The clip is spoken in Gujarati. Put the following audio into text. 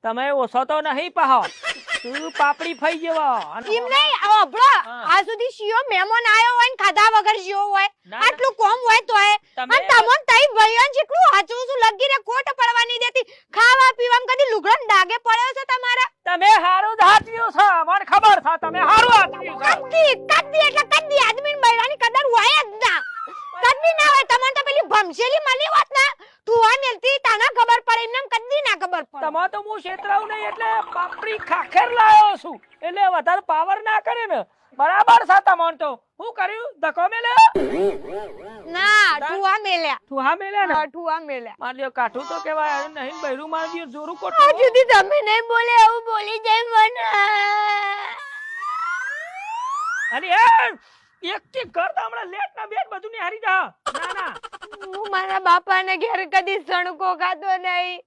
તમે ઓછો તો નહીં પાહો તું પાપડી ફઈ જેવો એમ નહીં અબળો આ સુધી શિયો મહેમાન આયો હોય ને ખાધા વગર શિયો હોય આટલું કોમ હોય તોય અને તમોન તઈ ભયન જેટલું હાચું છું લગી રે કોટ પડવા નહીં દેતી ખાવા પીવામાં કદી લુગડન ડાગે પડ્યો છે તમારા તમે હારું હાચવ્યું છે મને ખબર છે તમે હારું હાચવ્યું છે કદી એટલે કદી આદમી ને બૈરાની કદર હોય જ ના કદી ના હોય તમને તો પેલી ભમશેલી મળી હોત ના તું આ મેલતી તાના ખબર પડે એમને કદી ના ખબર પડે તમા તો હું છેતરાવ નહીં એટલે પાપડી ખાખર લાયો છું એટલે વધારે પાવર ના કરે ને બરાબર છે તમોન તો હું કર્યું ધક્કો મેલ્યો ના ઠુઆ મેલ્યા ઠુઆ મેલ્યા ને ઠુઆ મેલ્યા માર્યો કાઠું તો કેવાય નહીં બૈરું માર દિયો જોરું કોટ આ જુદી તમે નહીં બોલે આવું બોલી જાય મને અરે એક કે કર તો હમણાં લેટ ના બેટ બધું ને હારી જા ના ના હું મારા બાપાને ઘેર કદી સણકો ખાતો નહીં